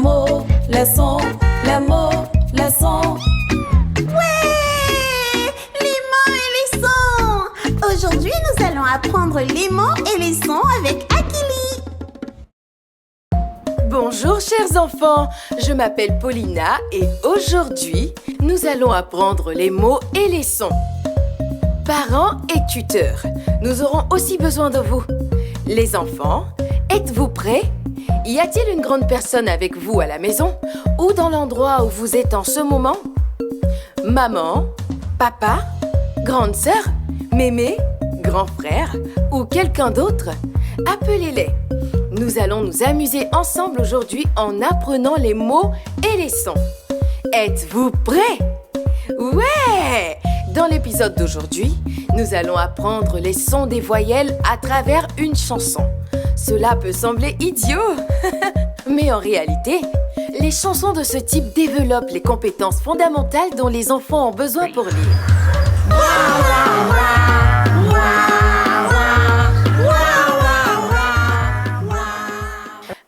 mots, leçon, les mots, leçon. Ouais! Les mots et les sons! Aujourd'hui, nous allons apprendre les mots et les sons avec Akili. Bonjour chers enfants, je m'appelle Paulina et aujourd'hui, nous allons apprendre les mots et les sons. Parents et tuteurs, nous aurons aussi besoin de vous. Les enfants, êtes-vous prêts? Y a-t-il une grande personne avec vous à la maison ou dans l'endroit où vous êtes en ce moment? Maman, papa, grande sœur, mémé, grand frère ou quelqu'un d'autre? Appelez-les. Nous allons nous amuser ensemble aujourd'hui en apprenant les mots et les sons. Êtes-vous prêts? Ouais! Dans l'épisode d'aujourd'hui, nous allons apprendre les sons des voyelles à travers une chanson. Cela peut sembler idiot, mais en réalité, les chansons de ce type développent les compétences fondamentales dont les enfants ont besoin pour lire.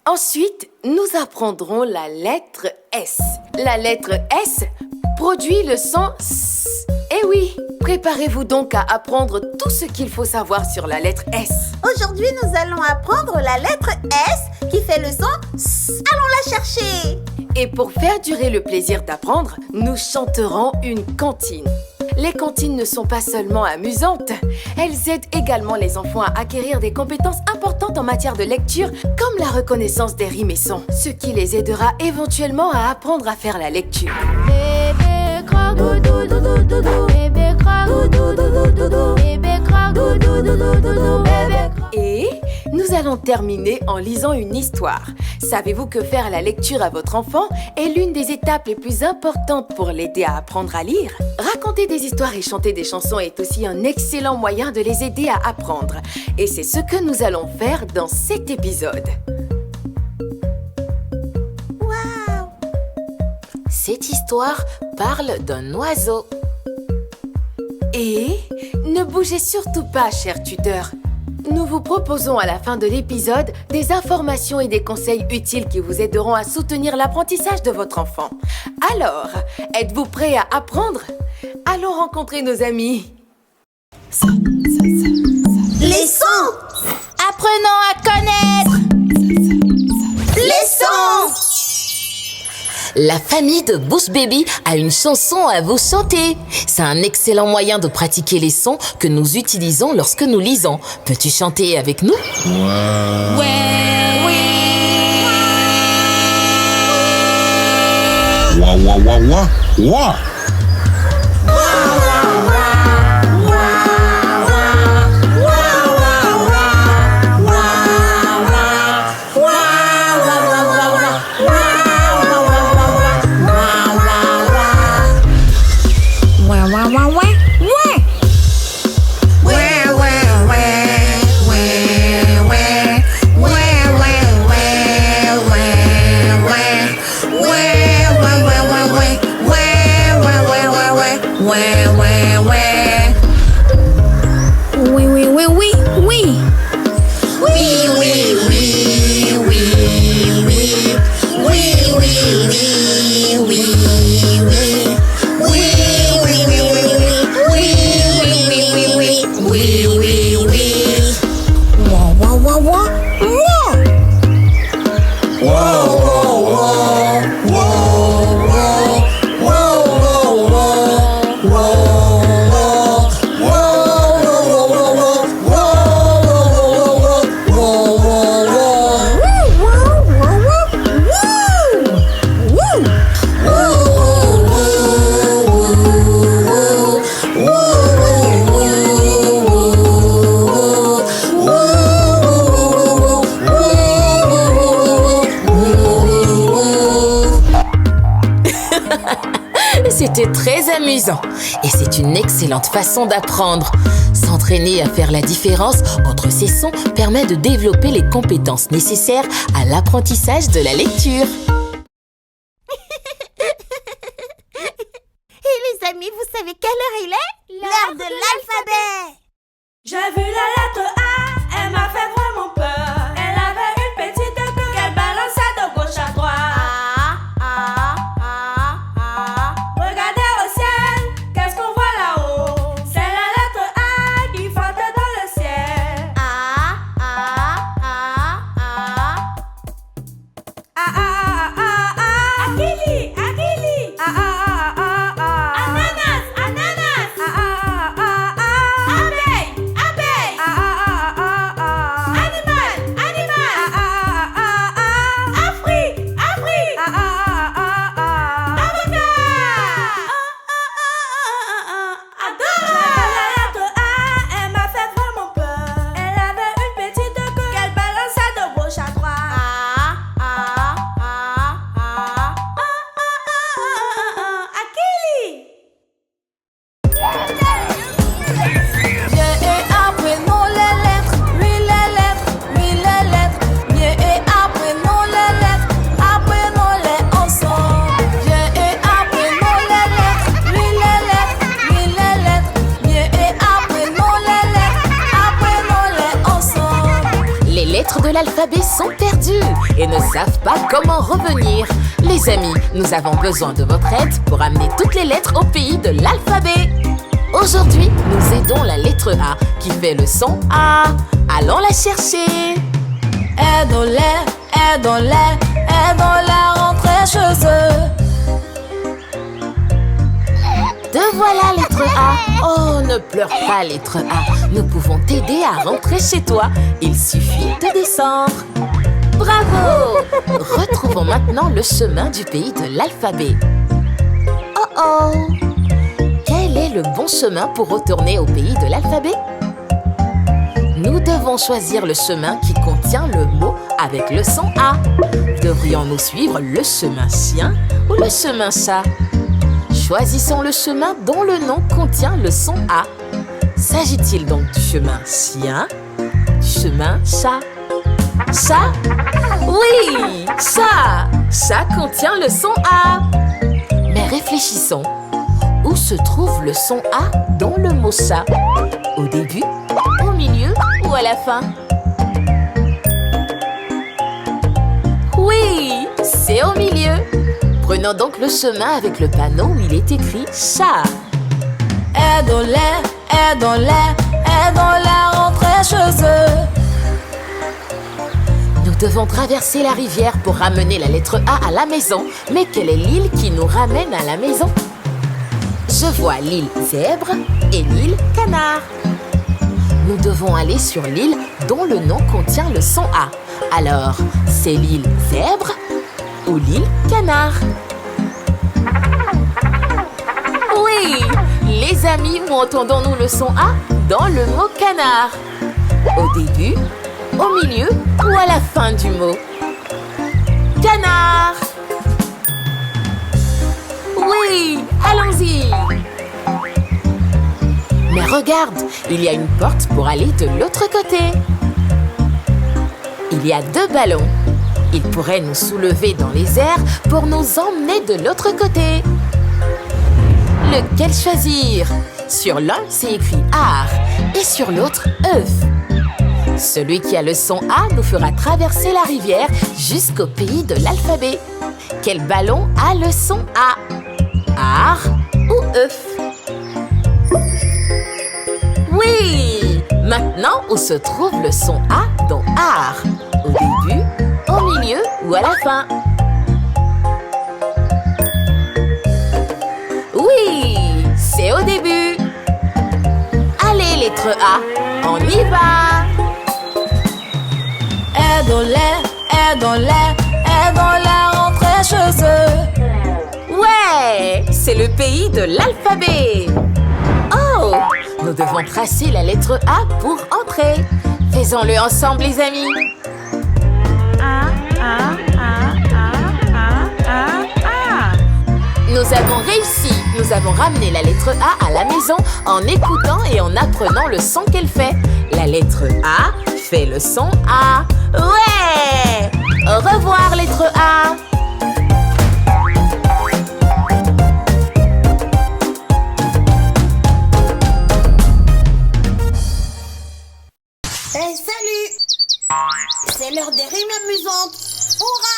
Ensuite, nous apprendrons la lettre S. La lettre S produit le son S. Eh oui, préparez-vous donc à apprendre tout ce qu'il faut savoir sur la lettre S. Aujourd'hui, nous allons apprendre la lettre S qui fait le son S. Allons la chercher. Et pour faire durer le plaisir d'apprendre, nous chanterons une comptine. Les comptines ne sont pas seulement amusantes, elles aident également les enfants à acquérir des compétences importantes en matière de lecture, comme la reconnaissance des rimes et sons, ce qui les aidera éventuellement à apprendre à faire la lecture. Bébé croque, doudou, doudou, doudou. Bébé croque, doudou, doudou, doudou. Bébé croque, doudou, doudou, doudou. Bébé croque. Et nous allons terminer en lisant une histoire. Savez-vous que faire la lecture à votre enfant est l'une des étapes les plus importantes pour l'aider à apprendre à lire? Raconter des histoires et chanter des chansons est aussi un excellent moyen de les aider à apprendre. Et c'est ce que nous allons faire dans cet épisode. Waouh! Cette histoire parle d'un oiseau. Et ne bougez surtout pas, chers tuteurs. Nous vous proposons à la fin de l'épisode des informations et des conseils utiles qui vous aideront à soutenir l'apprentissage de votre enfant. Alors, êtes-vous prêts à apprendre? Allons rencontrer nos amis. Les sons! Apprenons à connaître. Les sons! La famille de Bush Baby a une chanson à vous chanter. C'est un excellent moyen de pratiquer les sons que nous utilisons lorsque nous lisons. Peux-tu chanter avec nous? Wa wa wa wa wa. C'était très amusant et c'est une excellente façon d'apprendre. S'entraîner à faire la différence entre ces sons permet de développer les compétences nécessaires à l'apprentissage de la lecture. Et les amis, vous savez quelle heure il est? L'heure de l'alphabet! J'ai vu la lettre A, elle m'a fait vraiment peur. Elle avait une petite queue qu'elle balançait de gauche à droite. l'alphabet sont perdus et ne savent pas comment revenir. Les amis, nous avons besoin de votre aide pour amener toutes les lettres au pays de l'alphabet. Aujourd'hui, nous aidons la lettre A qui fait le son A. Allons la chercher. Aidons-les, aidons-les, aidons-les à rentrer chez eux. Te voilà, lettre A. Oh, ne pleure pas, lettre A. Nous pouvons t'aider à rentrer chez toi. Il suffit de descendre. Bravo! Retrouvons maintenant le chemin du pays de l'alphabet. Oh oh! Quel est le bon chemin pour retourner au pays de l'alphabet? Nous devons choisir le chemin qui contient le mot avec le son A. Devrions-nous suivre le chemin chien ou le chemin chat? Choisissons le chemin dont le nom contient le son A. S'agit-il donc du chemin chien, du chemin chat? Chat? Oui, chat! Chat contient le son A. Mais réfléchissons. Où se trouve le son A dans le mot chat? Au début, au milieu ou à la fin? Oui, c'est au milieu. Prenons donc le chemin avec le panneau où il est écrit chat. Aidons-les, aidons-les, aidons-les à rentrer chez eux. Nous devons traverser la rivière pour ramener la lettre A à la maison. Mais quelle est l'île qui nous ramène à la maison? Je vois l'île Zèbre et l'île Canard. Nous devons aller sur l'île dont le nom contient le son A. Alors, c'est l'île Zèbre ou l'île Canard? Oui, les amis, où entendons-nous le son A? Dans le mot canard. Au début, au milieu ou à la fin du mot? Canard! Oui, allons-y! Mais regarde, il y a une porte pour aller de l'autre côté. Il y a 2 ballons. Ils pourraient nous soulever dans les airs pour nous emmener de l'autre côté. Lequel choisir? Sur l'un, c'est écrit art et sur l'autre, œuf. Celui qui a le son A nous fera traverser la rivière jusqu'au pays de l'alphabet. Quel ballon a le son A? Art ou œuf? Oui! Maintenant, où se trouve le son A dans art? Au début, au milieu ou à la fin? Oui! C'est au début! Allez, lettre A, on y va! Aidons-les, aidons-les, aidons-les à rentrer chez eux. Ouais! C'est le pays de l'alphabet! Oh! Nous devons tracer la lettre A pour entrer. Faisons-le ensemble, les amis. Nous avons réussi. Nous avons ramené la lettre A à la maison en écoutant et en apprenant le son qu'elle fait. La lettre A fait le son A. Ouais! Au revoir, lettre A. Hey, salut! C'est l'heure des rimes amusantes. Hurrah!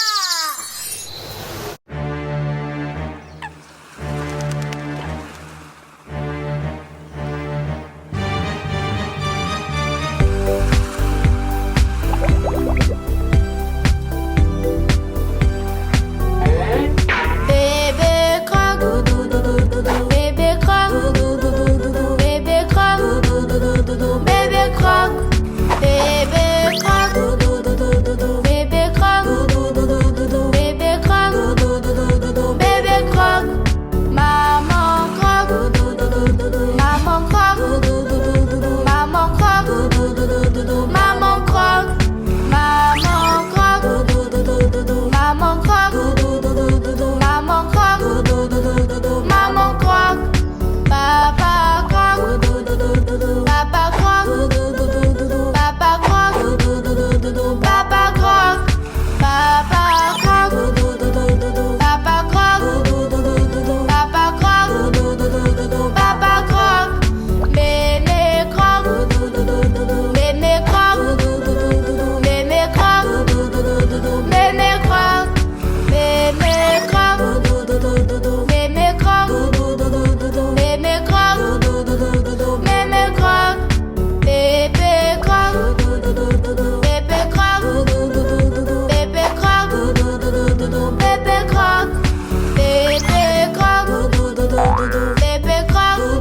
Bébé croque,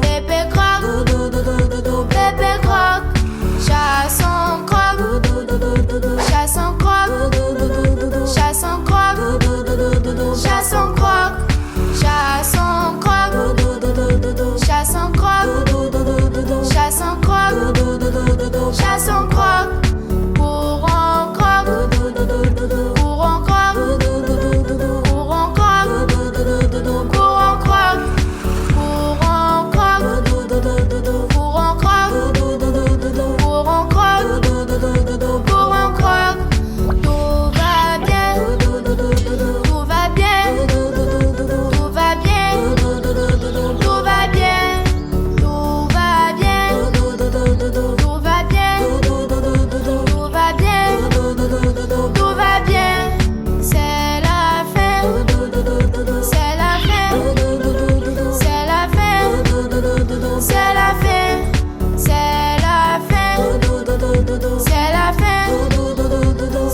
bébé croque, bébé croque. Chasse-en croque, chasse-en croque, chasse-en croque, chasse-en croque, chasse-en croque, chasse-en croque, chasse-en croque, chasse-en croque. Courant croque, courant croque, courant croque, courant croque, courant croque, courant croque, courant croque, courant croque. Tout va bien, tout va bien, tout va bien, tout va bien, tout va bien, tout va bien, tout va bien, tout va bien. C'est la fin, c'est la fin, c'est la fin, c'est la fin, c'est la fin, c'est la fin,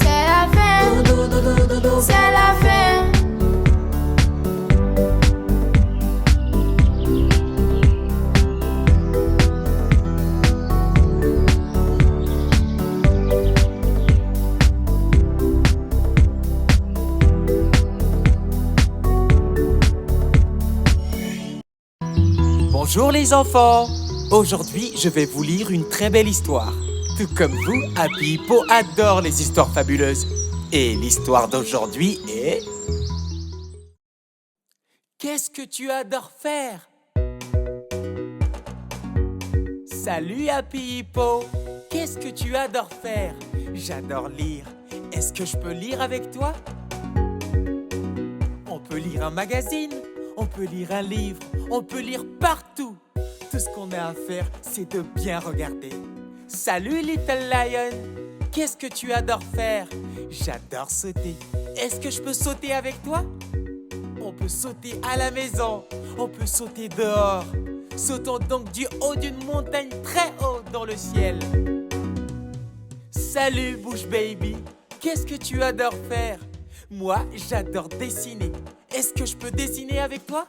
c'est la fin, c'est la fin. Bonjour les enfants! Aujourd'hui, je vais vous lire une très belle histoire. Tout comme vous, Happy Hippo adore les histoires fabuleuses. Et l'histoire d'aujourd'hui est... Qu'est-ce que tu adores faire? Salut Happy Hippo! Qu'est-ce que tu adores faire? J'adore lire. Est-ce que je peux lire avec toi? On peut lire un magazine, on peut lire un livre, on peut lire partout. Tout ce qu'on a à faire, c'est de bien regarder. Salut Little Lion! Qu'est-ce que tu adores faire? J'adore sauter. Est-ce que je peux sauter avec toi? On peut sauter à la maison, on peut sauter dehors. Sautons donc du haut d'une montagne très haut dans le ciel. Salut Bush Baby! Qu'est-ce que tu adores faire? Moi, j'adore dessiner. Est-ce que je peux dessiner avec toi?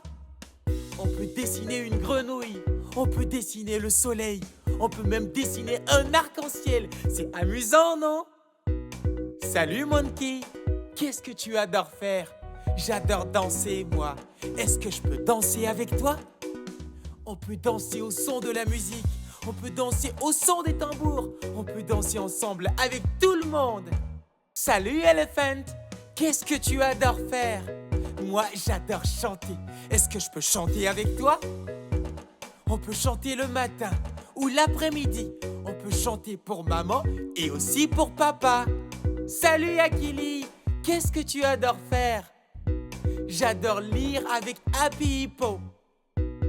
On peut dessiner une grenouille, on peut dessiner le soleil, on peut même dessiner un arc-en-ciel. C'est amusant, non? Salut Monkey! Qu'est-ce que tu adores faire? J'adore danser, moi. Est-ce que je peux danser avec toi? On peut danser au son de la musique, on peut danser au son des tambours, on peut danser ensemble avec tout le monde. Salut Elephant! Qu'est-ce que tu adores faire? Moi, j'adore chanter. Est-ce que je peux chanter avec toi? On peut chanter le matin ou l'après-midi. On peut chanter pour maman et aussi pour papa. Salut Akili! Qu'est-ce que tu adores faire? J'adore lire avec Happy Hippo.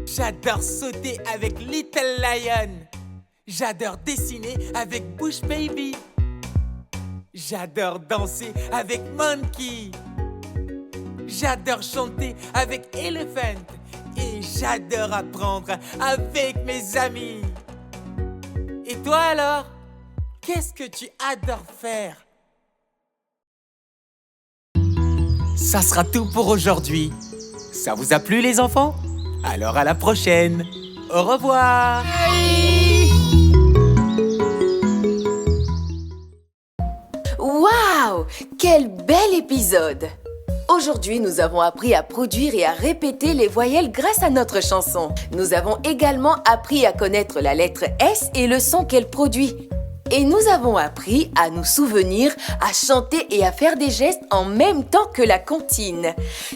J'adore sauter avec Little Lion. J'adore dessiner avec Bush Baby. J'adore danser avec Monkey. J'adore chanter avec Elephant. Et j'adore apprendre avec mes amis. Et toi alors? Qu'est-ce que tu adores faire? Ça sera tout pour aujourd'hui. Ça vous a plu les enfants? Alors à la prochaine. Au revoir. Waouh! Quel bel épisode! Aujourd'hui, nous avons appris à produire et à répéter les voyelles grâce à notre chanson. Nous avons également appris à connaître la lettre S et le son qu'elle produit. Et nous avons appris à nous souvenir, à chanter et à faire des gestes en même temps que la comptine.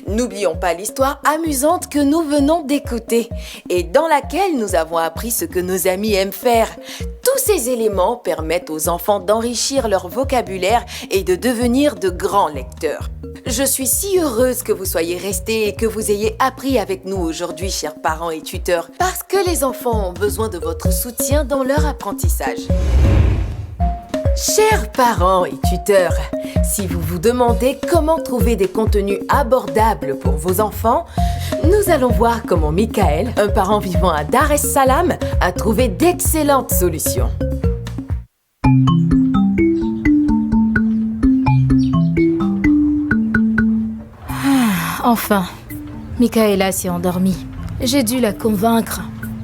N'oublions pas l'histoire amusante que nous venons d'écouter et dans laquelle nous avons appris ce que nos amis aiment faire. Tous ces éléments permettent aux enfants d'enrichir leur vocabulaire et de devenir de grands lecteurs. Je suis si heureuse que vous soyez restés et que vous ayez appris avec nous aujourd'hui, chers parents et tuteurs, parce que les enfants ont besoin de votre soutien dans leur apprentissage. Chers parents et tuteurs, si vous vous demandez comment trouver des contenus abordables pour vos enfants, nous allons voir comment Michael, un parent vivant à Dar es Salaam, a trouvé d'excellentes solutions. Enfin, Michaela s'est endormie. J'ai dû la convaincre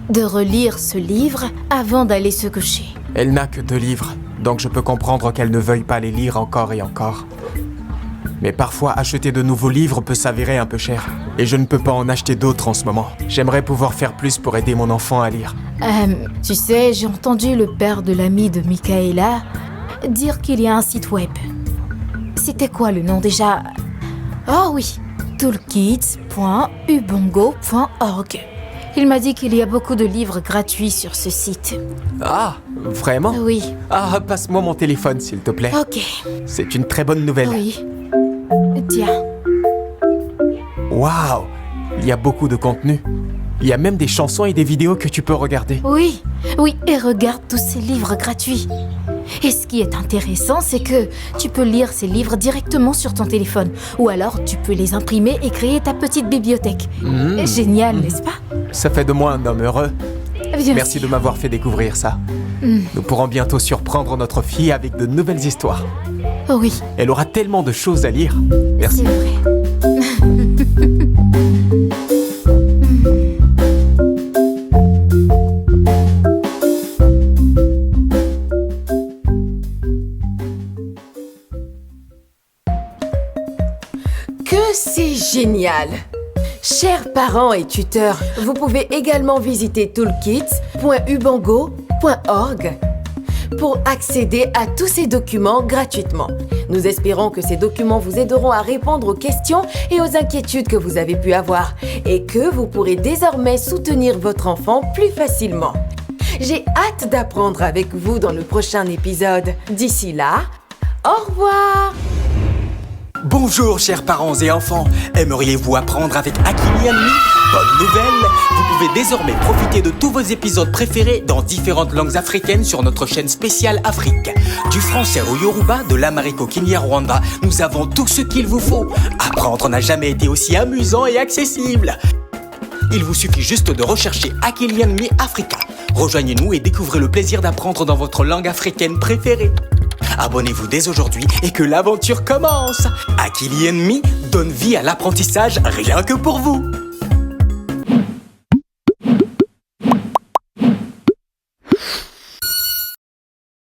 de relire ce livre avant d'aller se coucher. Elle n'a que 2 livres, donc je peux comprendre qu'elle ne veuille pas les lire encore et encore. Mais parfois, acheter de nouveaux livres peut s'avérer un peu cher. Et je ne peux pas en acheter d'autres en ce moment. J'aimerais pouvoir faire plus pour aider mon enfant à lire. Tu sais, j'ai entendu le père de l'ami de Michaela dire qu'il y a un site web. C'était quoi le nom déjà? Oh oui, toolkids.ubongo.org. Il m'a dit qu'il y a beaucoup de livres gratuits sur ce site. Ah, vraiment? Oui. Ah, passe-moi mon téléphone, s'il te plaît. Ok. C'est une très bonne nouvelle. Oui. Tiens. Waouh! Il y a beaucoup de contenu. Il y a même des chansons et des vidéos que tu peux regarder. Oui, et regarde tous ces livres gratuits. Et ce qui est intéressant, c'est que tu peux lire ces livres directement sur ton téléphone. Ou alors, tu peux les imprimer et créer ta petite bibliothèque. Génial, n'est-ce pas? Ça fait de moi un homme heureux. Bien Merci sûr. de m'avoir fait découvrir ça. Nous pourrons bientôt surprendre notre fille avec de nouvelles histoires. Oui, Elle aura tellement de choses à lire. Merci. c'est vrai. Que c'est génial! Chers parents et tuteurs, vous pouvez également visiter toolkits.ubongo.org pour accéder à tous ces documents gratuitement. Nous espérons que ces documents vous aideront à répondre aux questions et aux inquiétudes que vous avez pu avoir et que vous pourrez désormais soutenir votre enfant plus facilement. J'ai hâte d'apprendre avec vous dans le prochain épisode. D'ici là, au revoir! Bonjour chers parents et enfants, aimeriez-vous apprendre avec Akili & Me? Bonne nouvelle, vous pouvez désormais profiter de tous vos épisodes préférés dans différentes langues africaines sur notre chaîne spéciale Afrique. Du français au Yoruba, de l'amérique au Kinyarwanda, nous avons tout ce qu'il vous faut. Apprendre n'a jamais été aussi amusant et accessible. Il vous suffit juste de rechercher Akili & Me Africa. Rejoignez-nous et découvrez le plaisir d'apprendre dans votre langue africaine préférée. Abonnez-vous dès aujourd'hui et que l'aventure commence. Akili & Me donne vie à l'apprentissage rien que pour vous.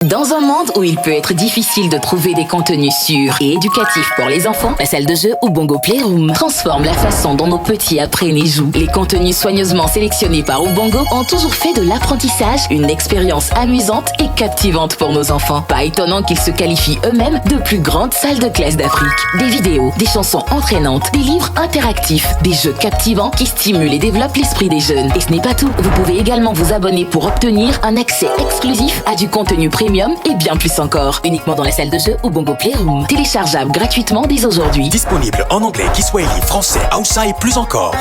Dans un monde où il peut être difficile de trouver des contenus sûrs et éducatifs pour les enfants, la salle de jeu Ubongo Playroom transforme la façon dont nos petits apprennent et jouent. Les contenus soigneusement sélectionnés par Ubongo ont toujours fait de l'apprentissage une expérience amusante et captivante pour nos enfants. Pas étonnant qu'ils se qualifient eux-mêmes de plus grandes salles de classe d'Afrique. Des vidéos, des chansons entraînantes, des livres interactifs, des jeux captivants qui stimulent et développent l'esprit des jeunes. Et ce n'est pas tout, vous pouvez également vous abonner pour obtenir un accès exclusif à du contenu premium et bien plus encore. Uniquement dans la salle de jeu Ubongo Playroom. Téléchargeable gratuitement dès aujourd'hui. Disponible en anglais, kiswahili, français, hausa et plus encore.